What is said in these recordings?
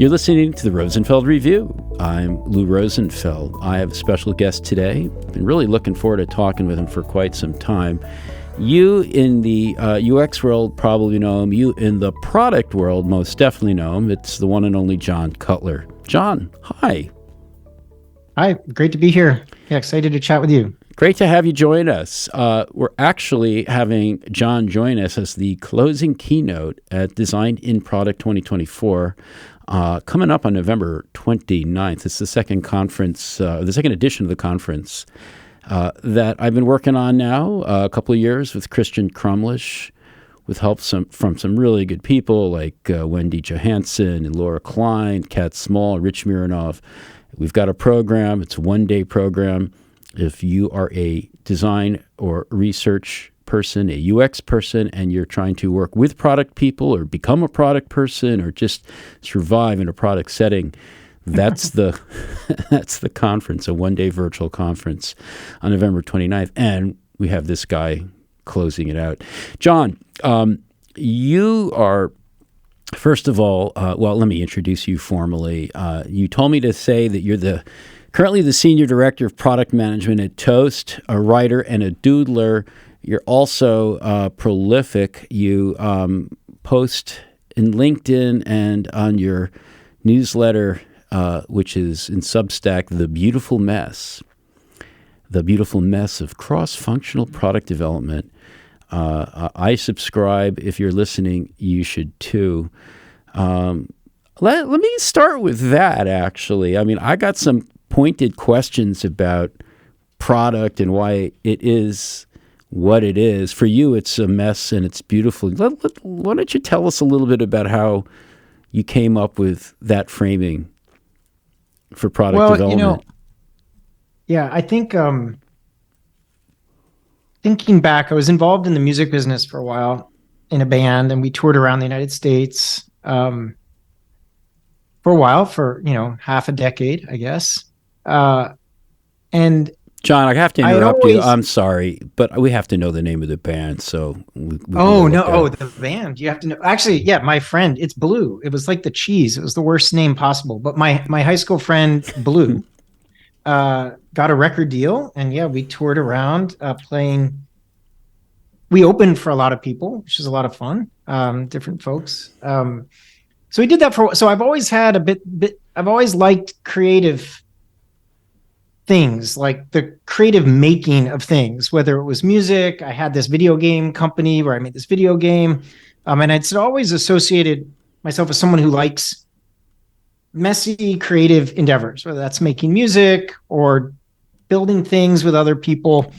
You're listening to the Rosenfeld Review. I'm Lou Rosenfeld. I have a special guest today. I've been really looking forward to talking with him for quite some time. You in the UX world probably know him. You in the product world most definitely know him. It's the one and only John Cutler. John, hi. Hi, great to be here. Yeah, excited to chat with you. Great to have you join us. We're actually having John join us as the closing keynote at Design in Product 2024, coming up on November 29th. It's the second conference, the second edition of the conference that I've been working on now a couple of years with Christian Crumlish, with help from some really good people like Wendy Johansson and Laura Klein, Kat Small, Rich Mironov. We've got a program. It's a one-day program. If you are a design or research person, a UX person, and you're trying to work with product people or become a product person or just survive in a product setting, that's the that's the conference, a one-day virtual conference on November 29th. And we have this guy closing it out. John, you are, first of all, well, let me introduce you formally. You told me to say that you're currently the Senior Director of Product Management at Toast, a writer and a doodler. You're also prolific. You post in LinkedIn and on your newsletter, which is in Substack, The Beautiful Mess of Cross-Functional Product Development. I subscribe. If you're listening, you should too. Let me start with that, actually. I mean, I got some pointed questions about product and why it is what it is. For you, it's a mess and it's beautiful. Why don't you tell us a little bit about how you came up with that framing for product development? I think thinking back, I was involved in the music business for a while in a band, and we toured around the United States for a while, for half a decade, I guess. And John, I have to interrupt you. I'm sorry, but we have to know the name of the band. So the band. You have to know. Actually, yeah, my friend, it's Blue. It was like the cheese. It was the worst name possible. But my high school friend Blue got a record deal, and yeah, we toured around playing. We opened for a lot of people, which is a lot of fun. Different folks. So we did that so I've always had I've always liked creative things, like the creative making of things, whether it was music. I had this video game company where I made this video game. And I'd always associated myself as someone who likes messy creative endeavors, whether that's making music or building things with other people.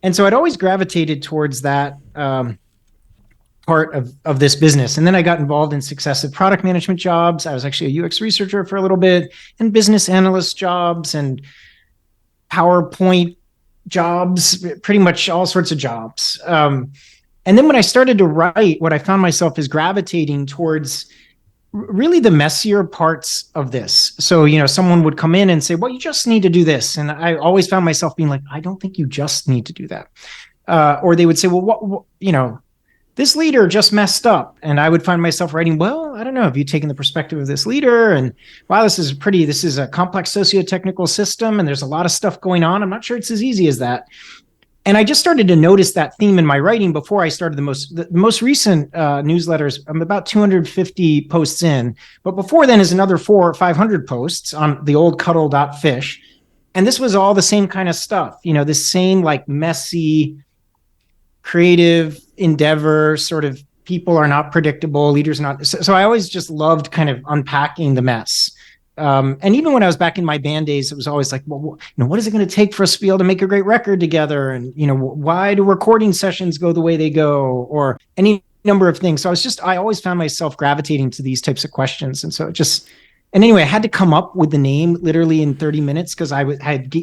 And so I'd always gravitated towards that part of this business. And then I got involved in successive product management jobs. I was actually a UX researcher for a little bit, and business analyst jobs and PowerPoint jobs, pretty much all sorts of jobs. And then when I started to write, what I found myself is gravitating towards really the messier parts of this. So, someone would come in and say, well, you just need to do this. And I always found myself being like, I don't think you just need to do that. Or they would say, well, what this leader just messed up. And I would find myself writing, well, I don't know, have you taken the perspective of this leader? And wow, this is a complex socio-technical system, and there's a lot of stuff going on. I'm not sure it's as easy as that. And I just started to notice that theme in my writing before I started the most recent newsletters. I'm about 250 posts in, but before then is another 400 or 500 posts on the old cuddle.fish. And this was all the same kind of stuff, this same like messy, creative endeavor, sort of people are not predictable, leaders are not. So I always just loved kind of unpacking the mess. And even when I was back in my band days, it was always like, well, what is it going to take for us to be able to make a great record together? And, why do recording sessions go the way they go, or any number of things. So I always found myself gravitating to these types of questions. And so and anyway, I had to come up with the name literally in 30 minutes because I had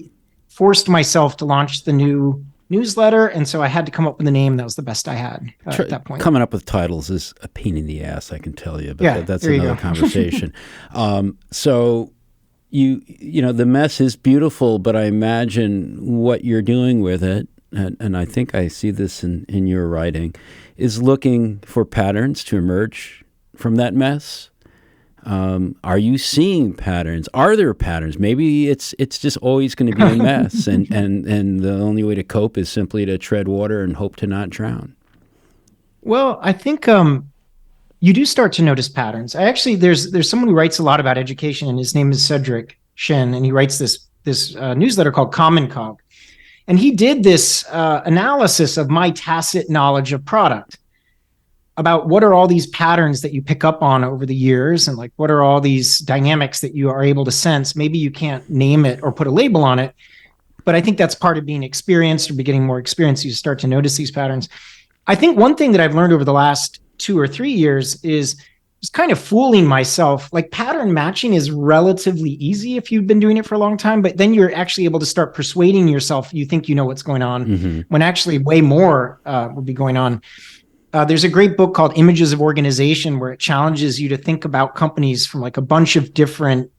forced myself to launch the new newsletter, and so I had to come up with a name that was the best I had at that point. Coming up with titles is a pain in the ass, I can tell you, but that's another conversation. So the mess is beautiful, but I imagine what you're doing with it, and I think I see this in your writing, is looking for patterns to emerge from that mess. Are you seeing patterns? Are there patterns? Maybe it's just always going to be a mess, and the only way to cope is simply to tread water and hope to not drown. Well, I think you do start to notice patterns. I actually there's someone who writes a lot about education, and his name is Cedric Shen, and he writes this newsletter called Common Cog, and he did this analysis of my tacit knowledge of product, about what are all these patterns that you pick up on over the years, and like what are all these dynamics that you are able to sense. Maybe you can't name it or put a label on it, but I think that's part of being experienced or getting more experience. You start to notice these patterns. I think one thing that I've learned over the last 2 or 3 years is just kind of fooling myself. Like, pattern matching is relatively easy if you've been doing it for a long time, but then you're actually able to start persuading yourself you think you know what's going on, when actually way more would be going on. There's a great book called Images of Organization, where it challenges you to think about companies from like a bunch of different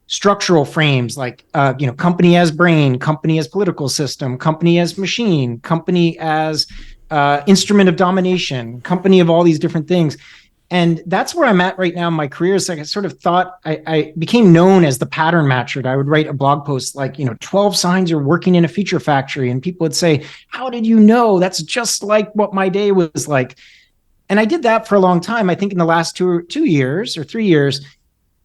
structural frames, like company as brain, company as political system, company as machine, company as instrument of domination, company of all these different things. And that's where I'm at right now in my career. Is like I sort of thought I became known as the pattern matcher. I would write a blog post like, 12 signs you're working in a feature factory. And people would say, how did you know? That's just like what my day was like. And I did that for a long time. I think in the last 2 years or 3 years,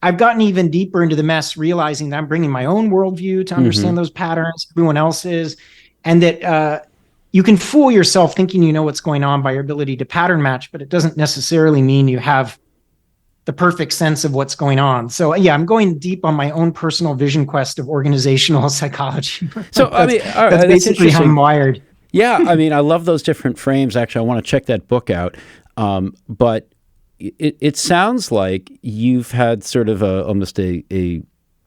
I've gotten even deeper into the mess, realizing that I'm bringing my own worldview to understand those patterns, everyone else is, and that you can fool yourself thinking you know what's going on by your ability to pattern match, but it doesn't necessarily mean you have the perfect sense of what's going on. So yeah, I'm going deep on my own personal vision quest of organizational psychology. So that's basically how I'm wired. Yeah, I love those different frames. Actually, I want to check that book out. But it sounds like you've had sort of almost a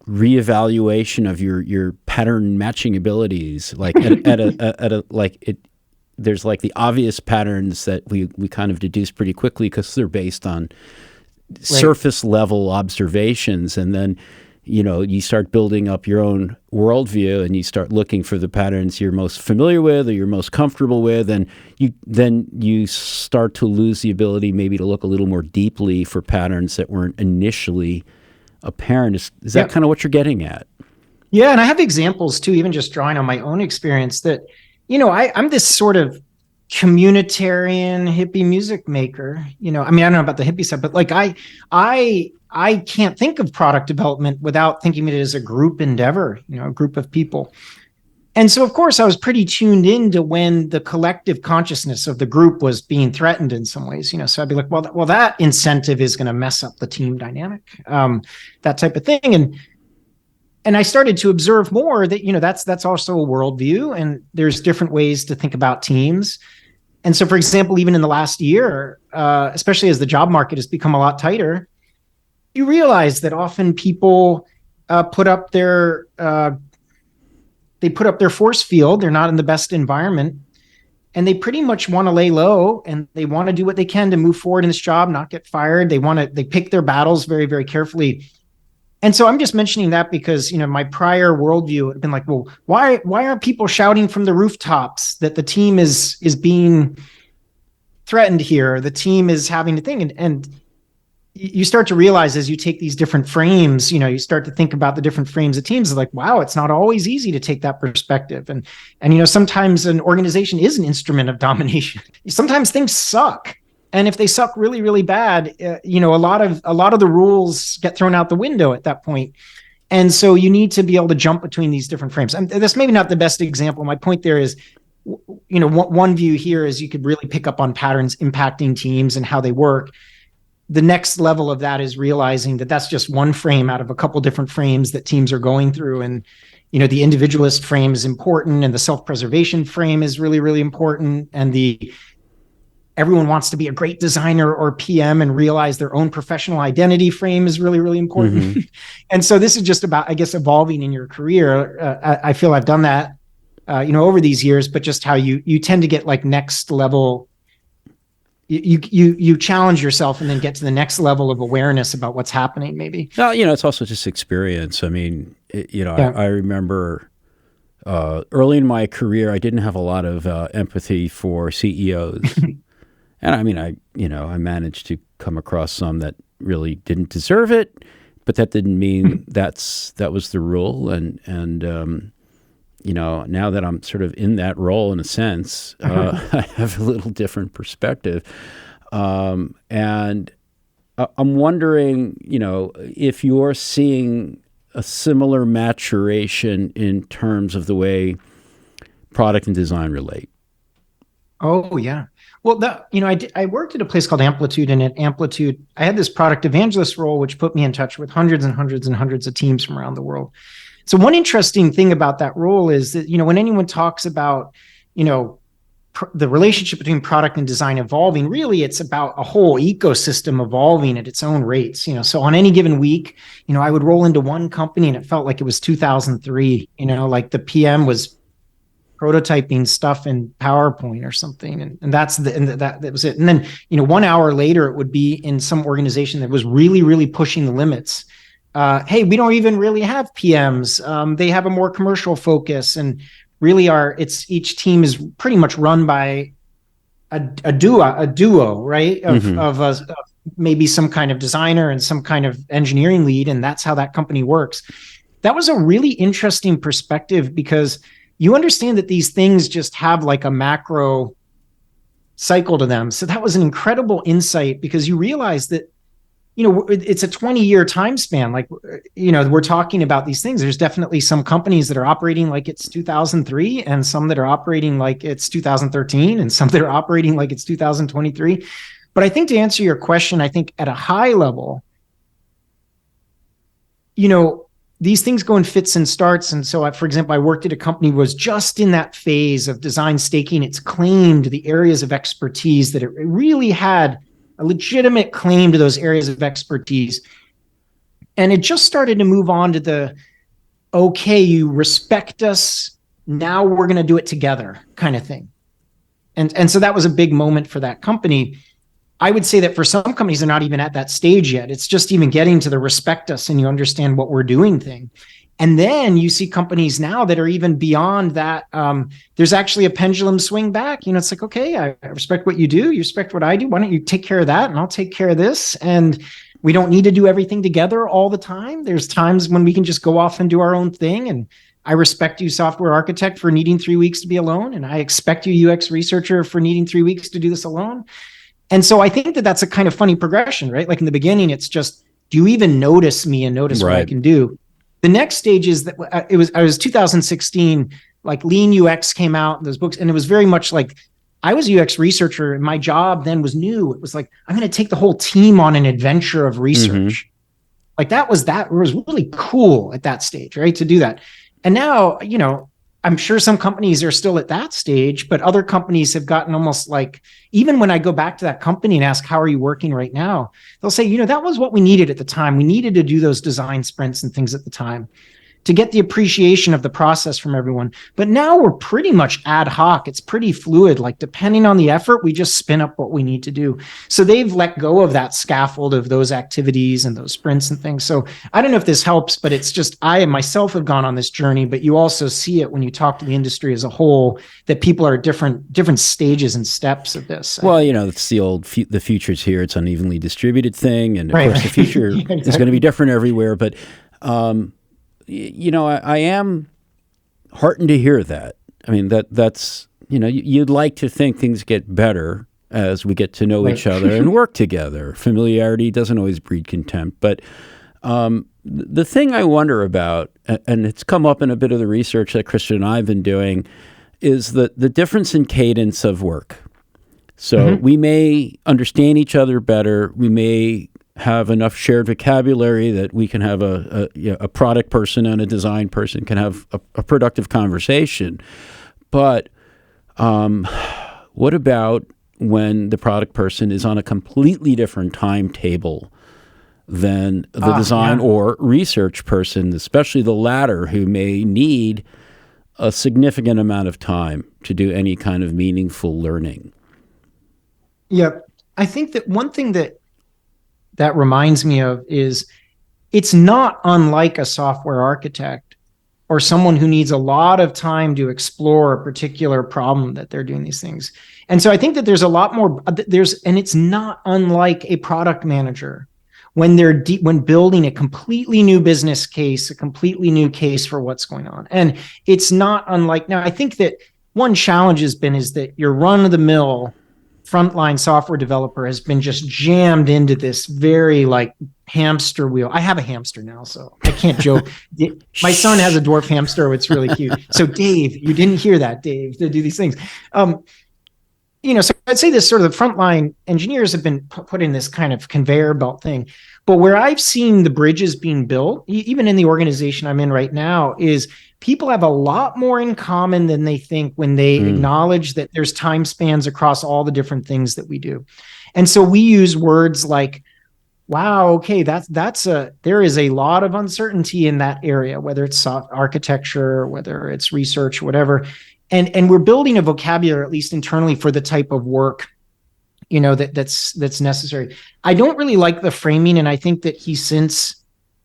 reevaluation of your pattern matching abilities, like there's like the obvious patterns that we kind of deduce pretty quickly because they're based on surface level observations, and then you start building up your own worldview and you start looking for the patterns you're most familiar with or you're most comfortable with, and you start to lose the ability maybe to look a little more deeply for patterns that weren't initially apparent. Is that kind of what you're getting at? Yeah, and I have examples too, even just drawing on my own experience, that I'm this sort of communitarian hippie music maker. I don't know about the hippie side, but like I can't think of product development without thinking of it as a group endeavor, a group of people. And so, of course, I was pretty tuned into when the collective consciousness of the group was being threatened in some ways. So I'd be like, well, that incentive is going to mess up the team dynamic, that type of thing. And I started to observe more that, that's also a worldview, and there's different ways to think about teams. And so, for example, even in the last year, especially as the job market has become a lot tighter, you realize that often people put up their force field. They're not in the best environment, and they pretty much want to lay low, and they want to do what they can to move forward in this job, not get fired. They pick their battles very, very carefully. And so I'm just mentioning that because, my prior worldview had been like, well, why aren't people shouting from the rooftops that the team is being threatened here? The team is having a thing. And you start to realize as you take these different frames, you start to think about the different frames of teams, like, wow, it's not always easy to take that perspective. And sometimes an organization is an instrument of domination. Sometimes things suck. And if they suck really, really bad, a lot of the rules get thrown out the window at that point. And so you need to be able to jump between these different frames. And that's maybe not the best example. My point there is, one view here is you could really pick up on patterns impacting teams and how they work. The next level of that is realizing that that's just one frame out of a couple different frames that teams are going through. And, the individualist frame is important, and the self-preservation frame is really, really important. And everyone wants to be a great designer or PM and realize their own professional identity frame is really, really important. And so this is just about, I guess, evolving in your career. I feel I've done that, over these years, but just how you tend to get like next level. You challenge yourself and then get to the next level of awareness about what's happening, maybe. No, it's also just experience. I mean, I remember early in my career, I didn't have a lot of empathy for CEOs. And I mean, I managed to come across some that really didn't deserve it, but that didn't mean that was the rule. And now that I'm sort of in that role in a sense, I have a little different perspective. And I'm wondering, if you're seeing a similar maturation in terms of the way product and design relate. Oh yeah. Well, I worked at a place called Amplitude, and at Amplitude, I had this product evangelist role, which put me in touch with hundreds and hundreds and hundreds of teams from around the world. So one interesting thing about that role is that, when anyone talks about, the relationship between product and design evolving, really it's about a whole ecosystem evolving at its own rates. So on any given week, I would roll into one company and it felt like it was 2003, like the PM was prototyping stuff in PowerPoint or something. And that was it. And then, 1 hour later, it would be in some organization that was really, really pushing the limits. Hey, we don't even really have PMs. They have a more commercial focus, and really each team is pretty much run by a duo, right? Of maybe some kind of designer and some kind of engineering lead. And that's how that company works. That was a really interesting perspective, because you understand that these things just have like a macro cycle to them. So that was an incredible insight, because you realize that, it's a 20-year time span. Like, we're talking about these things. There's definitely some companies that are operating like it's 2003, and some that are operating like it's 2013, and some that are operating like it's 2023. But I think, to answer your question, I think at a high level, these things go in fits and starts. And so, for example, I worked at a company was just in that phase of design staking its claim to the areas of expertise, that it really had a legitimate claim to those areas of expertise. And it just started to move on to okay, you respect us, now we're going to do it together kind of thing. And so that was a big moment for that company. I would say that for some companies, they're not even at that stage yet. It's just even getting to the respect us and you understand what we're doing thing. And then you see companies now that are even beyond that. There's actually a pendulum swing back. It's like, okay, I respect what you do. You respect what I do. Why don't you take care of that? And I'll take care of this. And we don't need to do everything together all the time. There's times when we can just go off and do our own thing. And I respect you, software architect, for needing 3 weeks to be alone. And I expect you, UX researcher, for needing 3 weeks to do this alone. And so I think that that's a kind of funny progression, right? Like in the beginning, it's just, do you even notice me and notice what I can do? The next stage is that I was 2016, like Lean UX came out, those books, and it was very much like, I was a UX researcher and my job then was new. It was like, I'm going to take the whole team on an adventure of research. Like that was really cool at that stage, right? To do that. And now, I'm sure some companies are still at that stage, but other companies have gotten almost like, even when I go back to that company and ask, how are you working right now? They'll say, that was what we needed at the time. We needed to do those design sprints and things at the time to get the appreciation of the process from everyone. But now we're pretty much ad hoc. It's pretty fluid. Like depending on the effort, we just spin up what we need to do. So they've let go of that scaffold of those activities and those sprints and things. So I don't know if this helps, but it's just, I myself have gone on this journey, but you also see it when you talk to the industry as a whole, that people are at different stages and steps of this. Well, it's the old, the future's here. It's an unevenly distributed thing. And of course the future is going to be different everywhere. But, I am heartened to hear that. I mean, that's, you'd like to think things get better as we get to know each other and work together. Familiarity doesn't always breed contempt. But the thing I wonder about, and it's come up in a bit of the research that Christian and I have been doing, is the difference in cadence of work. So we may understand each other better. We may have enough shared vocabulary that we can have a product person and a design person can have a productive conversation. But what about when the product person is on a completely different timetable than the design or research person, especially the latter, who may need a significant amount of time to do any kind of meaningful learning? Yeah, I think that one thing that reminds me of is it's not unlike a software architect or someone who needs a lot of time to explore a particular problem that they're doing these things. And so I think that there's a lot more, and it's not unlike a product manager when they're when building a completely new business case, a completely new case for what's going on. And it's not unlike, now I think that one challenge is that your run-of-the-mill frontline software developer has been just jammed into this very like hamster wheel. I have a hamster now, so I can't joke. My son has a dwarf hamster. It's really cute. So Dave, you didn't hear that, Dave, to do these things. So I'd say this sort of the frontline engineers have been put in this kind of conveyor belt thing. But where I've seen the bridges being built, even in the organization I'm in right now, is people have a lot more in common than they think when they acknowledge that there's time spans across all the different things that we do. And so we use words like, wow, okay, there is a lot of uncertainty in that area, whether it's soft architecture, whether it's research, whatever. And we're building a vocabulary, at least internally, for the type of work, that's necessary. I don't really like the framing, and I think that he since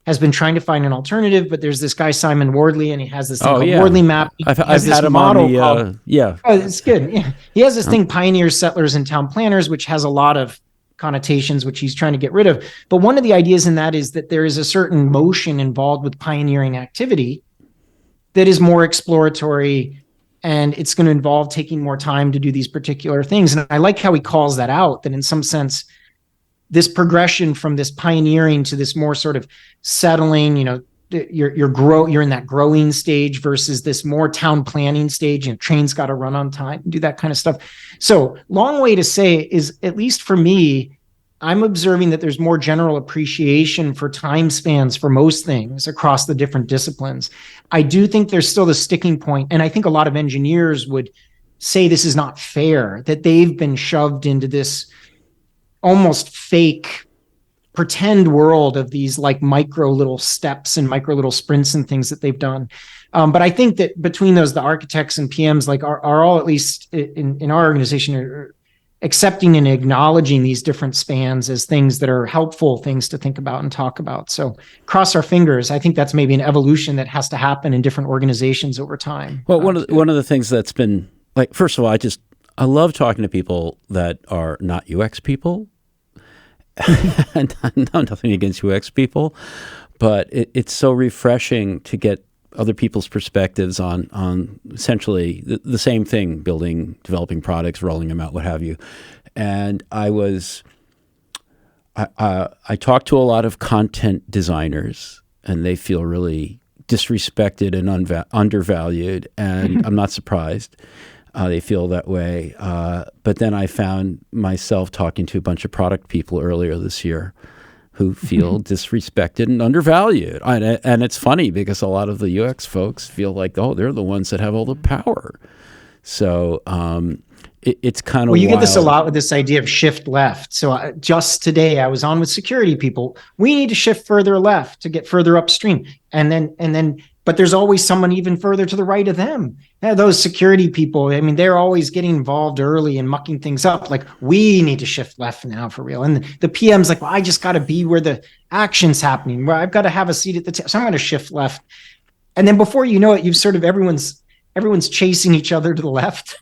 has been trying to find an alternative, but there's this guy, Simon Wardley, and he has this thing called Wardley Map. I've had him on the, Oh, it's good. Yeah. He has this thing, Pioneers, Settlers, and Town Planners, which has a lot of connotations, which he's trying to get rid of. But one of the ideas in that is that there is a certain motion involved with pioneering activity that is more exploratory, and it's going to involve taking more time to do these particular things. And I like how he calls that out, that in some sense, this progression from this pioneering to this more sort of settling, you're in that growing stage versus this more town planning stage, trains got to run on time and do that kind of stuff. So long way to say is, at least for me, I'm observing that there's more general appreciation for time spans for most things across the different disciplines. I do think there's still the sticking point, and I think a lot of engineers would say this is not fair, that they've been shoved into this almost fake pretend world of these like micro little steps and micro little sprints and things that they've done. But I think that between those, the architects and PMs are all, at least in our organization, are accepting and acknowledging these different spans as things that are helpful things to think about and talk about. So cross our fingers. I think that's maybe an evolution that has to happen in different organizations over time. Well, one of the things that's been, like, first of all, I love talking to people that are not UX people. And nothing against UX people, but it's so refreshing to get other people's perspectives on essentially the same thing, developing products, rolling them out, what have you. And I talk to a lot of content designers, and they feel really disrespected and undervalued, and I'm not surprised. They feel that way. But then I found myself talking to a bunch of product people earlier this year who feel disrespected and undervalued. And it's funny because a lot of the UX folks feel like, oh, they're the ones that have all the power. So it's kind of you wild. Get this a lot with this idea of shift left. So just today I was on with security people. We need to shift further left to get further upstream. And then but there's always someone even further to the right of them. Yeah, those security people, I mean, they're always getting involved early and mucking things up. Like, we need to shift left now for real. And the PM's like, well, I just got to be where the action's happening, where I've got to have a seat at the table. So I'm going to shift left. And then before you know it, you've sort of everyone's chasing each other to the left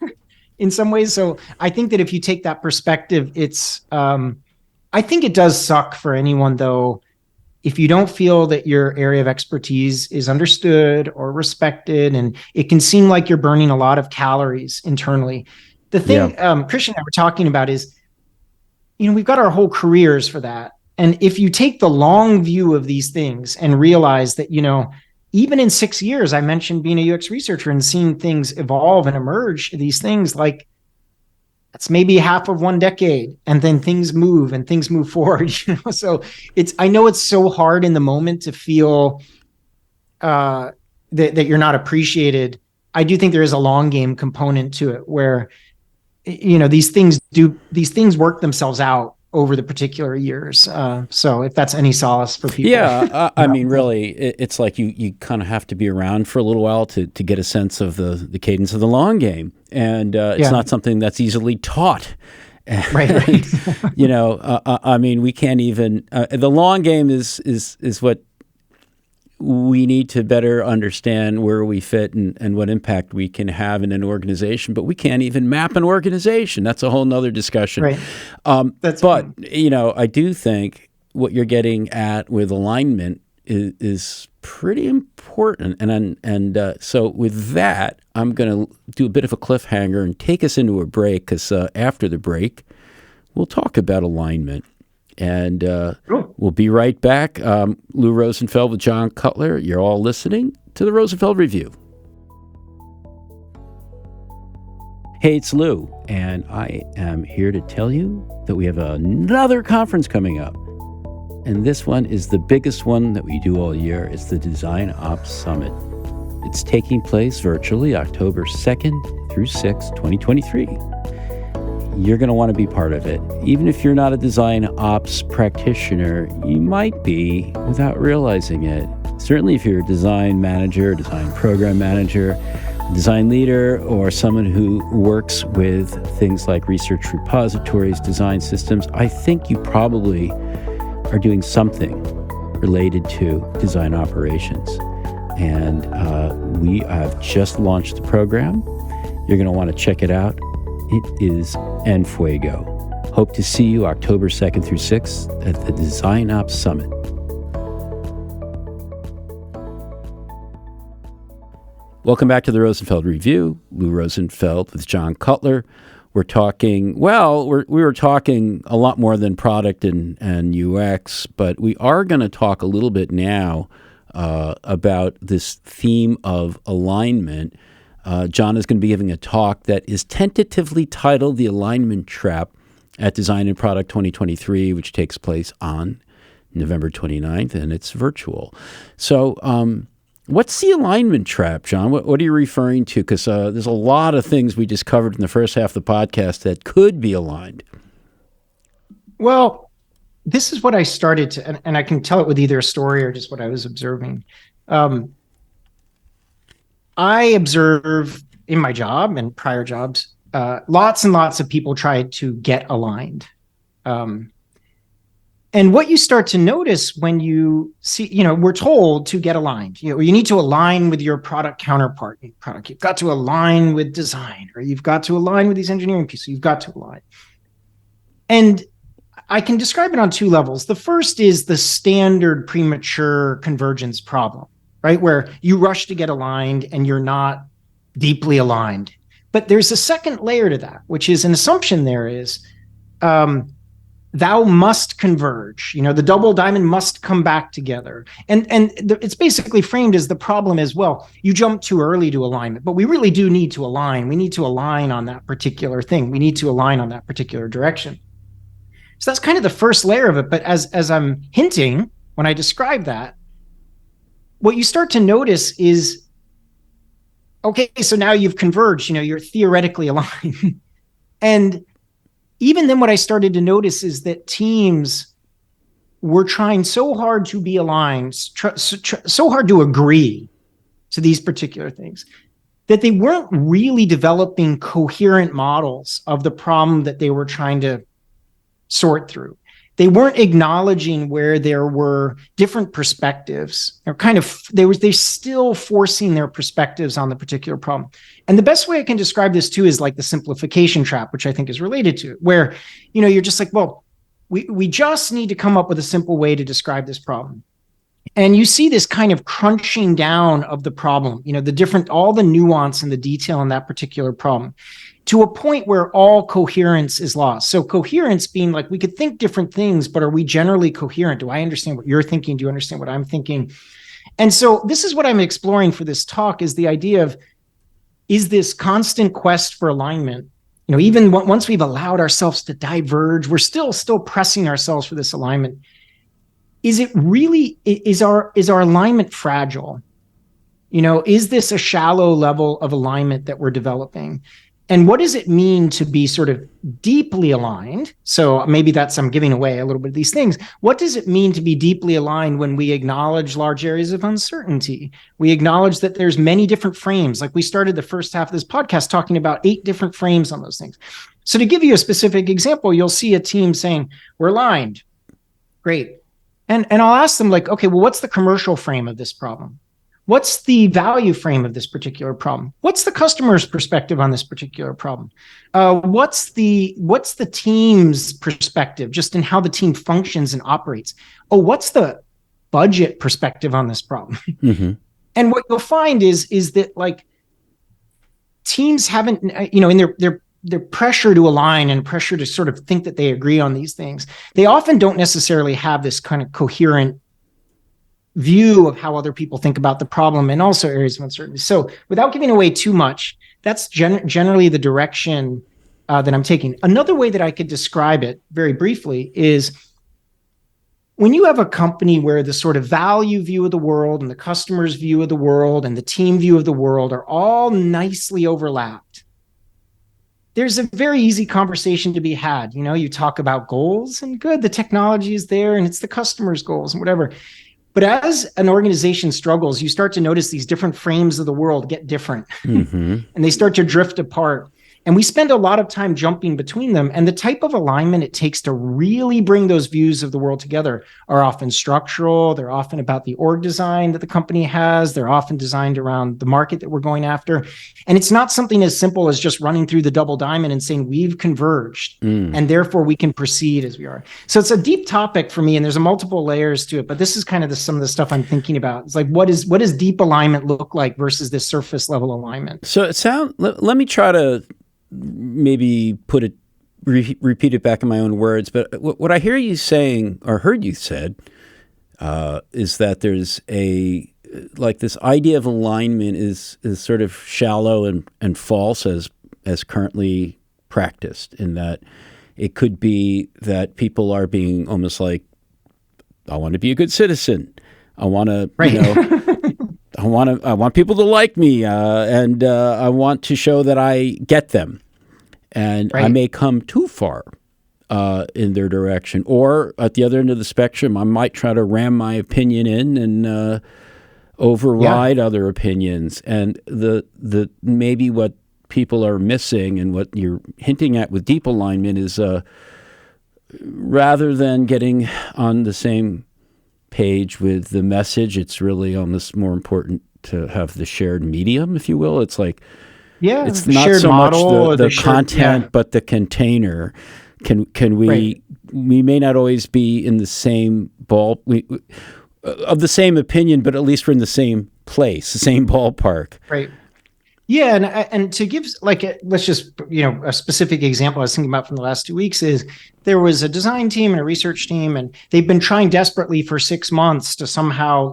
in some ways. So I think that if you take that perspective, it's, I think it does suck for anyone, though, if you don't feel that your area of expertise is understood or respected, and it can seem like you're burning a lot of calories internally. The thing Christian and I were talking about is, we've got our whole careers for that. And if you take the long view of these things and realize that, even in 6 years, I mentioned being a UX researcher and seeing things evolve and emerge, these things, like, that's maybe half of one decade, and then things move forward. So I know it's so hard in the moment to feel that you're not appreciated. I do think there is a long game component to it, where these things work themselves out over the particular years. So if that's any solace for people. Yeah, I mean, really, it's like you kind of have to be around for a little while to get a sense of the cadence of the long game. And it's not something that's easily taught. Right. I mean, we can't even, the long game is what we need to better understand where we fit and what impact we can have in an organization, but we can't even map an organization. That's a whole nother discussion. Right. But I do think what you're getting at with alignment is pretty important. And so with that, I'm going to do a bit of a cliffhanger and take us into a break, because after the break, we'll talk about alignment. And we'll be right back. Lou Rosenfeld with John Cutler. You're all listening to the Rosenfeld Review. Hey, it's Lou, and I am here to tell you that we have another conference coming up. And this one is the biggest one that we do all year. It's the Design Ops Summit. It's taking place virtually October 2nd through 6th, 2023. You're going to want to be part of it. Even if you're not a design ops practitioner, you might be without realizing it. Certainly if you're a design manager, design program manager, design leader, or someone who works with things like research repositories, design systems, I think you probably are doing something related to design operations. And we have just launched the program. You're going to want to check it out. It is En Fuego. Hope to see you October 2nd through 6th at the Design Ops Summit. Welcome back to the Rosenfeld Review. Lou Rosenfeld with John Cutler. We're talking, we were talking a lot more than product and UX, but we are going to talk a little bit now about this theme of alignment. John is going to be giving a talk that is tentatively titled The Alignment Trap at Design and Product 2023, which takes place on November 29th, and it's virtual. So what's the alignment trap, John? What are you referring to? Because there's a lot of things we just covered in the first half of the podcast that could be aligned. Well, this is what I started to, and I can tell it with either a story or just what I was observing. I observe in my job and prior jobs, lots and lots of people try to get aligned. And what you start to notice when you see, we're told to get aligned. You need to align with your product counterpart. You've got to align with design, or you've got to align with these engineering pieces. You've got to align. And I can describe it on two levels. The first is the standard premature convergence problem, right? Where you rush to get aligned and you're not deeply aligned. But there's a second layer to that, which is an assumption there is, thou must converge. The double diamond must come back together. And it's basically framed as the problem is, well, you jumped too early to alignment, but we really do need to align. We need to align on that particular thing. We need to align on that particular direction. So that's kind of the first layer of it. But as I'm hinting, when I describe that, what you start to notice is, okay, so now you've converged, you're theoretically aligned. And even then, what I started to notice is that teams were trying so hard to be aligned, so hard to agree to these particular things, that they weren't really developing coherent models of the problem that they were trying to sort through. They weren't acknowledging where there were different perspectives. They're still forcing their perspectives on the particular problem. And the best way I can describe this too is like the simplification trap, which I think is related to it, where, you're just like, well, we just need to come up with a simple way to describe this problem. And you see this kind of crunching down of the problem, all the nuance and the detail in that particular problem, to a point where all coherence is lost. So coherence being like, we could think different things, but are we generally coherent? Do I understand what you're thinking? Do you understand what I'm thinking? And so this is what I'm exploring for this talk, is the idea of, is this constant quest for alignment, even once we've allowed ourselves to diverge, we're still pressing ourselves for this alignment. Is it really, is our alignment fragile? Is this a shallow level of alignment that we're developing? And what does it mean to be sort of deeply aligned? So maybe I'm giving away a little bit of these things. What does it mean to be deeply aligned when we acknowledge large areas of uncertainty? We acknowledge that there's many different frames. Like we started the first half of this podcast talking about 8 different frames on those things. So to give you a specific example, you'll see a team saying, we're aligned. Great. And I'll ask them like, okay, well, what's the commercial frame of this problem? What's the value frame of this particular problem? What's the customer's perspective on this particular problem? What's the team's perspective just in how the team functions and operates? Oh, what's the budget perspective on this problem? Mm-hmm. And what you'll find is that like teams haven't, in their pressure to align and pressure to sort of think that they agree on these things, they often don't necessarily have this kind of coherent view of how other people think about the problem and also areas of uncertainty. So without giving away too much, that's generally the direction that I'm taking. Another way that I could describe it very briefly is when you have a company where the sort of value view of the world and the customer's view of the world and the team view of the world are all nicely overlapped, there's a very easy conversation to be had. You talk about goals and good, the technology is there and it's the customer's goals and whatever. But as an organization struggles, you start to notice these different frames of the world get different and they start to drift apart. And we spend a lot of time jumping between them. And the type of alignment it takes to really bring those views of the world together are often structural. They're often about the org design that the company has. They're often designed around the market that we're going after. And it's not something as simple as just running through the double diamond and saying we've converged and therefore we can proceed as we are. So it's a deep topic for me and there's multiple layers to it. But this is kind of some of the stuff I'm thinking about. It's like, what does deep alignment look like versus this surface level alignment? So let me try to maybe repeat it back in my own words, but what I hear you saying or heard you said is that there's this idea of alignment is sort of shallow and false as currently practiced, in that it could be that people are being almost like, I want to be a good citizen. I want to, I want people to like me, and I want to show that I get them, and I may come too far in their direction. Or at the other end of the spectrum, I might try to ram my opinion in and override other opinions. And the maybe what people are missing and what you're hinting at with deep alignment is rather than getting on the same page with the message, it's really almost more important to have the shared medium, if you will. It's like, it's not so much the content, but the container. Can we? We may not always be in the same of the same opinion, but at least we're in the same place, the same ballpark. Right. Yeah, and to give let's just a specific example I was thinking about from the last 2 weeks is there was a design team and a research team, and they've been trying desperately for 6 months to somehow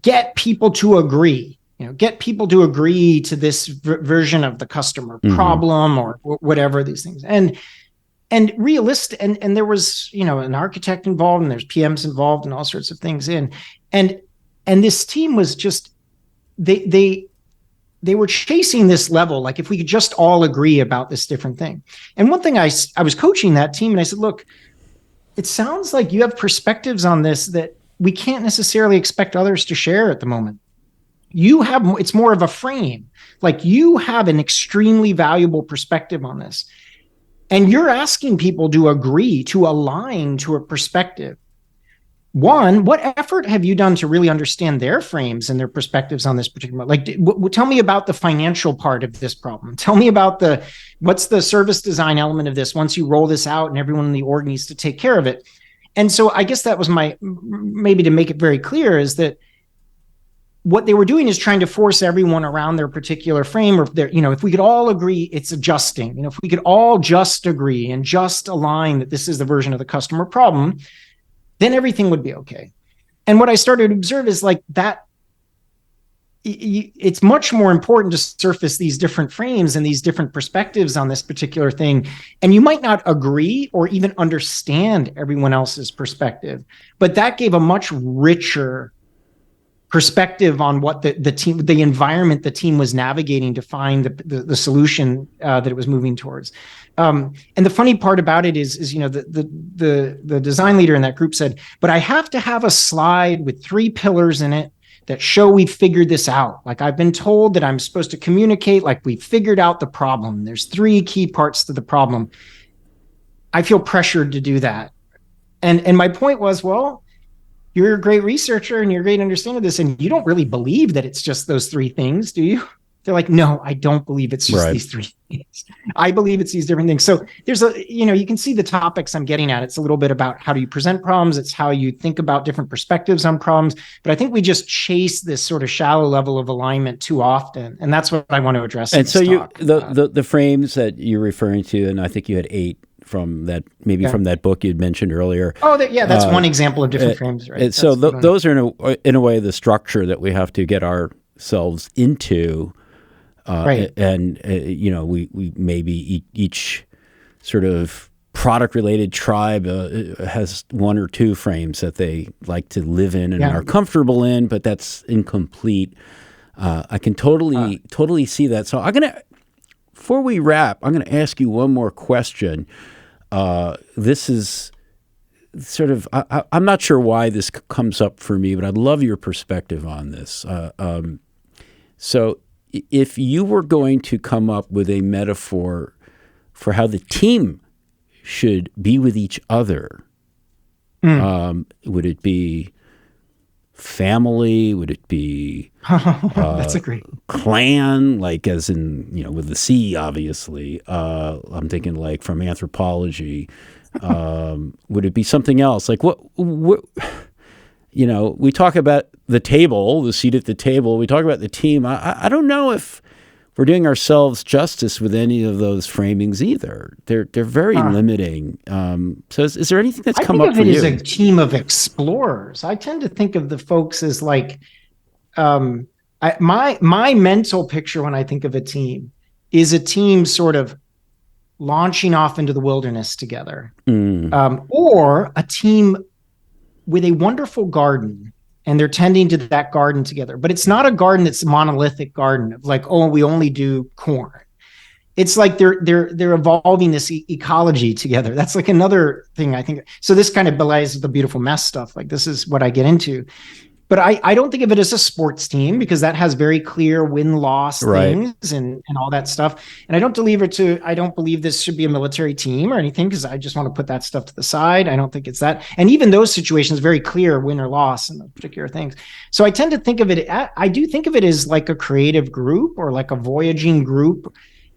get people to agree, get people to agree to this version of the customer problem or whatever these things, and realistic, and there was an architect involved and there's PMs involved and all sorts of things and this team was just they were chasing this level, like if we could just all agree about this different thing. And one thing I was coaching that team and I said, look, it sounds like you have perspectives on this that we can't necessarily expect others to share at the moment. It's more of a frame. Like you have an extremely valuable perspective on this. And you're asking people to agree, to align to a perspective. One, what effort have you done to really understand their frames and their perspectives on this particular? Tell me about the financial part of this problem. Tell me about what's the service design element of this once you roll this out and everyone in the org needs to take care of it. And so I guess that was maybe to make it very clear is that what they were doing is trying to force everyone around their particular frame, or if we could all agree, it's adjusting. If we could all just agree and just align that this is the version of the customer problem, then everything would be okay. And what I started to observe is that it's much more important to surface these different frames and these different perspectives on this particular thing. And you might not agree or even understand everyone else's perspective, but that gave a much richer perspective on what the environment the team was navigating to find the solution that it was moving towards. And the funny part about it is the design leader in that group said, but I have to have a slide with 3 pillars in it that show we figured this out. Like I've been told that I'm supposed to communicate like we figured out the problem. There's 3 key parts to the problem. I feel pressured to do that. And my point was, well, you're a great researcher and you're a great understander of this, and you don't really believe that it's just those three things, do you? They're like, no, I don't believe it's just these three things. I believe it's these different things. So there's you can see the topics I'm getting at. It's a little bit about how do you present problems. It's how you think about different perspectives on problems. But I think we just chase this sort of shallow level of alignment too often. And that's what I want to address. And so the frames that you're referring to, and I think you had 8 from that, from that book you'd mentioned earlier. Oh, that's one example of different frames, right? So those are in a way the structure that we have to get ourselves into. Right. And we maybe each sort of product-related tribe has 1 or 2 frames that they like to live in and are comfortable in, but that's incomplete. I can totally see that. So before we wrap, I'm gonna ask you one more question. This is sort of I'm not sure why this comes up for me, but I'd love your perspective on this. So if you were going to come up with a metaphor for how the team should be with each other, would it be family? Would it be that's a great clan, like as in, with the C, obviously. I'm thinking like from anthropology. Would it be something else? Like what we talk about the table, the seat at the table. We talk about the team. I don't know if we're doing ourselves justice with any of those framings either. They're very limiting. So is there anything that's come up for you? I think of it as a team of explorers. I tend to think of the folks as like my mental picture when I think of a team is a team sort of launching off into the wilderness together, or a team with a wonderful garden, and they're tending to that garden together. But it's not a garden that's a monolithic garden of like, oh, we only do corn. It's like they're evolving this ecology together. That's like another thing I think. So this kind of belies the beautiful mess stuff. Like this is what I get into. But I don't think of it as a sports team because that has very clear win-loss things and all that stuff. And I don't believe this should be a military team or anything because I just want to put that stuff to the side. I don't think it's that. And even those situations, very clear win or loss and the particular things. So I tend to think of it, I do think of it as like a creative group or like a voyaging group.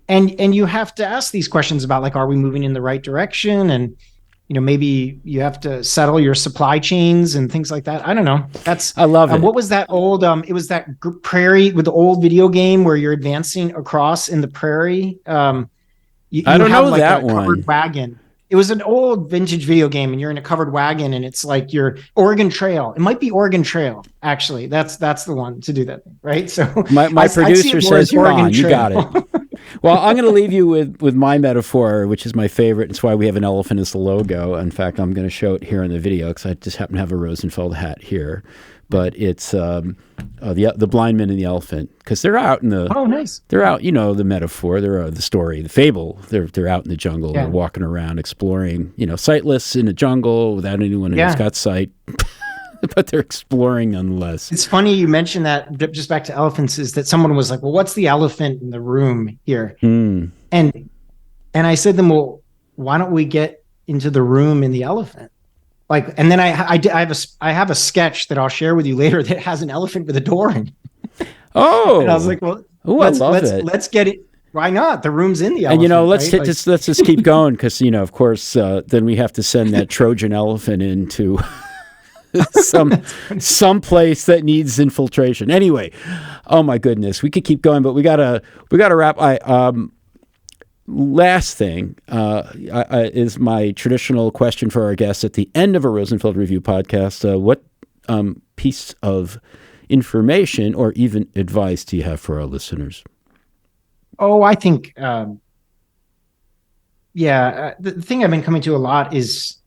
And you have to ask these questions about like, are we moving in the right direction? And maybe you have to settle your supply chains and things like that. I don't know. I love it. What was that old? It was that prairie with the old video game where you're advancing across in the prairie. I don't know like that one. Covered wagon. It was an old vintage video game, and you're in a covered wagon, and it's like your Oregon Trail. It might be Oregon Trail, actually. That's the one to do that thing, right? So my producer says you're on. You got it. Well, I'm going to leave you with my metaphor, which is my favorite. It's why we have an elephant as the logo. In fact, I'm going to show it here in the video because I just happen to have a Rosenfeld hat here. But it's the blind man and the elephant because they're out in the. Oh, nice. They're out. The metaphor. They're the story, the fable. They're out in the jungle. Yeah. They're walking around, exploring. Sightless in the jungle without anyone who's got sight. But they're exploring nonetheless. It's funny you mentioned that. Just back to elephants, is that someone was like, "Well, what's the elephant in the room here?" And I said to them, "Well, why don't we get into the room in the elephant?" Like, and then I have a sketch that I'll share with you later that has an elephant with a door in. Oh, and I was like, "Well, let's get it. Why not? The room's in the elephant." And let's just keep going because of course, then we have to send that Trojan elephant into. some place that needs infiltration. Anyway, oh my goodness, we could keep going, but we gotta wrap. Last thing is my traditional question for our guests at the end of a Rosenfeld Review podcast. What piece of information or even advice do you have for our listeners? Oh, I think, the thing I've been coming to a lot is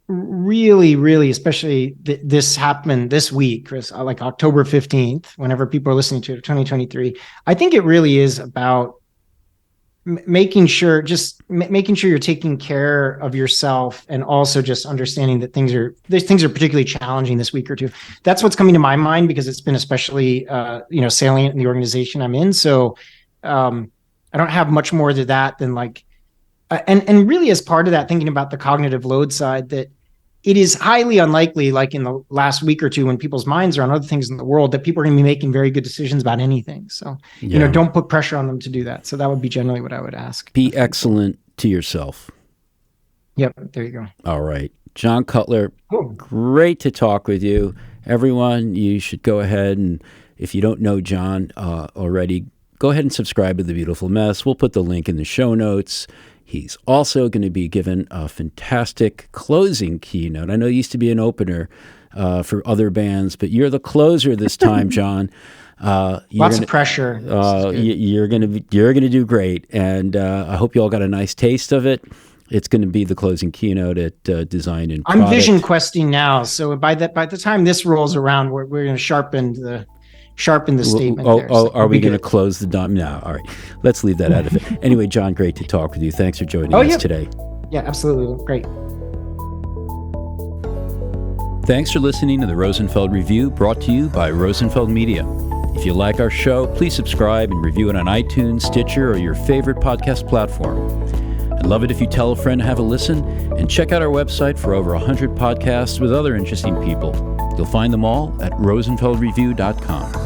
really, really, especially this happened this week, Chris, like October 15th, whenever people are listening to it, 2023. I think it really is about making sure you're taking care of yourself and also just understanding that things are particularly challenging this week or two. That's what's coming to my mind because it's been especially, salient in the organization I'm in. So I don't have much more to that than like, and really as part of that, thinking about the cognitive load side, that it is highly unlikely, like in the last week or two, when people's minds are on other things in the world, that people are going to be making very good decisions about anything. So, don't put pressure on them to do that. So that would be generally what I would ask. Be excellent to yourself. Yep. There you go. All right. John Cutler, great to talk with you. Everyone, you should go ahead and, if you don't know John already, go ahead and subscribe to The Beautiful Mess. We'll put the link in the show notes. He's also going to be given a fantastic closing keynote. I know you used to be an opener for other bands, but you're the closer this time, John. Lots of pressure. You're going to do great, and I hope you all got a nice taste of it. It's going to be the closing keynote at Design in Product. I'm vision questing now, so by the time this rolls around, we're going to sharpen the statement. Are we going to close the dome? No, all right. Let's leave that out of it. Anyway, John, great to talk with you. Thanks for joining us today. Yeah, absolutely. Great. Thanks for listening to the Rosenfeld Review, brought to you by Rosenfeld Media. If you like our show, please subscribe and review it on iTunes, Stitcher, or your favorite podcast platform. I'd love it if you tell a friend to have a listen, and check out our website for over 100 podcasts with other interesting people. You'll find them all at rosenfeldreview.com.